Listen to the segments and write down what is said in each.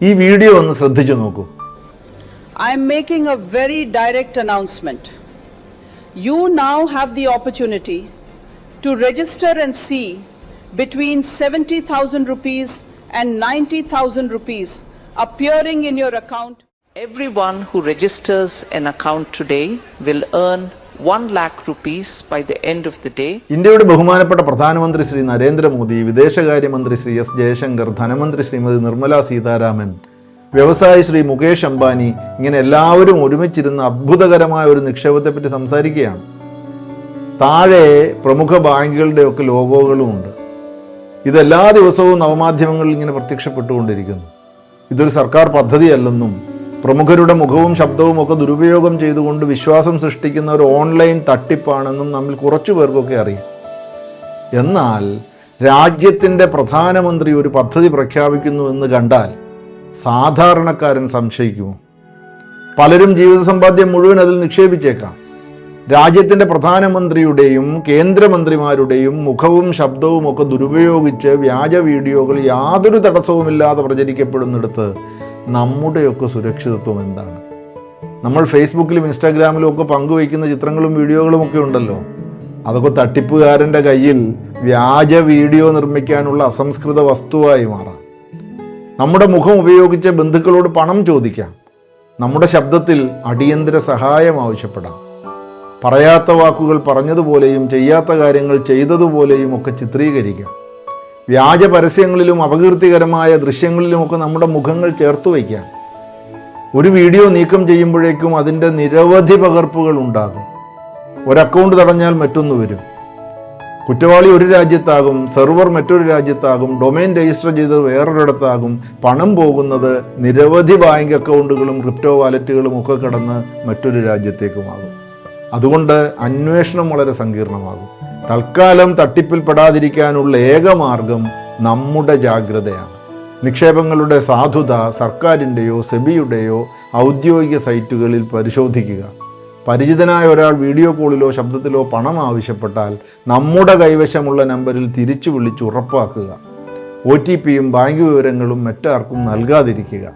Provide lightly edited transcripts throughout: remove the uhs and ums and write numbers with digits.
ഈ വീഡിയോ ഒന്ന് ശ്രദ്ധിച്ചു നോക്കൂ. I am making a very direct announcement. You now have the opportunity to register and see between 70,000 rupees and 90,000 rupees appearing in your account. Everyone who registers an account today will earn 1 lakh rupees by the end of the day. ഇന്ത്യയുടെ ബഹുമാനപ്പെട്ട പ്രധാനമന്ത്രി ശ്രീ നരേന്ദ്രമോദി, വിദേശകാര്യമന്ത്രി Shri S Jaishankar, ധനമന്ത്രി ശ്രീമതി നിർമ്മല സീതാരാമൻ, വ്യവസായി ശ്രീ മുകേഷ് അംബാനി, ഇങ്ങനെ എല്ലാവരും ഒരുമിച്ചിരുന്ന അത്ഭുതകരമായ ഒരു നിക്ഷേപത്തെപ്പറ്റി സംസാരിക്കുകയാണ്. താഴെ പ്രമുഖ ബാങ്കുകളുടെയൊക്കെ ലോഗോകളും ഉണ്ട്. ഇതെല്ലാ ദിവസവും നവമാധ്യമങ്ങളിൽ ഇങ്ങനെ പ്രത്യക്ഷപ്പെട്ടുകൊണ്ടിരിക്കുന്നു. ഇതൊരു സർക്കാർ പദ്ധതിയല്ലെന്നും പ്രമുഖരുടെ മുഖവും ശബ്ദവും ഒക്കെ ദുരുപയോഗം ചെയ്തുകൊണ്ട് വിശ്വാസം സൃഷ്ടിക്കുന്ന ഒരു ഓൺലൈൻ തട്ടിപ്പാണെന്നും നമ്മിൽ കുറച്ചു പേർക്കൊക്കെ അറിയാം. എന്നാൽ രാജ്യത്തിൻ്റെ പ്രധാനമന്ത്രി ഒരു പദ്ധതി പ്രഖ്യാപിക്കുന്നു എന്ന് കണ്ടാൽ സാധാരണക്കാരൻ സംശയിക്കുമോ? പലരും ജീവിത സമ്പാദ്യം മുഴുവൻ അതിൽ നിക്ഷേപിച്ചേക്കാം. രാജ്യത്തിൻ്റെ പ്രധാനമന്ത്രിയുടെയും കേന്ദ്രമന്ത്രിമാരുടെയും മുഖവും ശബ്ദവും ഒക്കെ ദുരുപയോഗിച്ച് വ്യാജ വീഡിയോകൾ യാതൊരു തടസ്സവുമില്ലാതെ പ്രചരിക്കപ്പെടുന്നിടത്ത് നമ്മുടെയൊക്കെ സുരക്ഷിതത്വം എന്താണ്? നമ്മൾ ഫേസ്ബുക്കിലും ഇൻസ്റ്റാഗ്രാമിലും ഒക്കെ പങ്കുവയ്ക്കുന്ന ചിത്രങ്ങളും വീഡിയോകളും ഒക്കെ ഉണ്ടല്ലോ, അതൊക്കെ തട്ടിപ്പുകാരൻ്റെ കയ്യിൽ വ്യാജ വീഡിയോ നിർമ്മിക്കാനുള്ള അസംസ്കൃത വസ്തുവായി മാറാം. നമ്മുടെ മുഖം ഉപയോഗിച്ച് ബന്ധുക്കളോട് പണം ചോദിക്കാം. നമ്മുടെ ശബ്ദത്തിൽ അടിയന്തര സഹായം ആവശ്യപ്പെടാം. പറയാത്ത വാക്കുകൾ പറഞ്ഞതുപോലെയും ചെയ്യാത്ത കാര്യങ്ങൾ ചെയ്തതുപോലെയും ഒക്കെ ചിത്രീകരിക്കാം. വ്യാജ പരസ്യങ്ങളിലും അപകീർത്തികരമായ ദൃശ്യങ്ങളിലുമൊക്കെ നമ്മുടെ മുഖങ്ങൾ ചേർത്ത് വയ്ക്കാം. ഒരു വീഡിയോ നീക്കം ചെയ്യുമ്പോഴേക്കും അതിൻ്റെ നിരവധി പകർപ്പുകൾ ഉണ്ടാകും. ഒരു അക്കൗണ്ട് തടഞ്ഞാൽ മറ്റൊന്ന് വരും. കുറ്റവാളി ഒരു രാജ്യത്താകും, സെർവർ മറ്റൊരു രാജ്യത്താകും, ഡൊമൈൻ രജിസ്റ്റർ ചെയ്തത് വേറൊരിടത്താകും, പണം പോകുന്നത് നിരവധി ബാങ്ക് അക്കൗണ്ടുകളും ക്രിപ്റ്റോ വാലറ്റുകളും ഒക്കെ കടന്ന് മറ്റൊരു രാജ്യത്തേക്കുമാകും. അതുകൊണ്ട് അന്വേഷണം വളരെ സങ്കീർണമാകും. തൽക്കാലം തട്ടിപ്പിൽപ്പെടാതിരിക്കാനുള്ള ഏക മാർഗം നമ്മുടെ ജാഗ്രതയാണ്. നിക്ഷേപങ്ങളുടെ സാധുത സർക്കാരിൻ്റെയോ സെബിയുടെയോ ഔദ്യോഗിക സൈറ്റുകളിൽ പരിശോധിക്കുക. പരിചിതനായ ഒരാൾ വീഡിയോ കോളിലോ ശബ്ദത്തിലോ പണം ആവശ്യപ്പെട്ടാൽ നമ്മുടെ കൈവശമുള്ള നമ്പറിൽ തിരിച്ചു വിളിച്ച് ഉറപ്പാക്കുക. OTPയും ബാങ്ക് വിവരങ്ങളും മറ്റാർക്കും നൽകാതിരിക്കുക.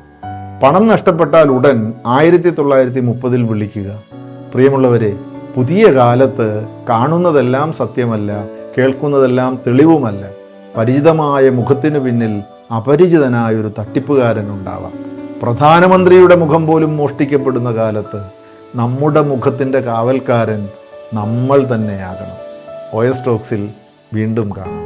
പണം നഷ്ടപ്പെട്ടാൽ ഉടൻ 1930 വിളിക്കുക. പ്രിയമുള്ളവരെ, പുതിയ കാലത്ത് കാണുന്നതെല്ലാം സത്യമല്ല, കേൾക്കുന്നതെല്ലാം തെളിവുമല്ല. പരിചിതമായ മുഖത്തിനു പിന്നിൽ അപരിചിതനായൊരു തട്ടിപ്പുകാരനുണ്ടാവാം. പ്രധാനമന്ത്രിയുടെ മുഖം പോലും മോഷ്ടിക്കപ്പെടുന്ന കാലത്ത് നമ്മുടെ മുഖത്തിൻ്റെ കാവൽക്കാരൻ നമ്മൾ തന്നെയാകണം. OS ടോക്സിൽ വീണ്ടും കാണാം.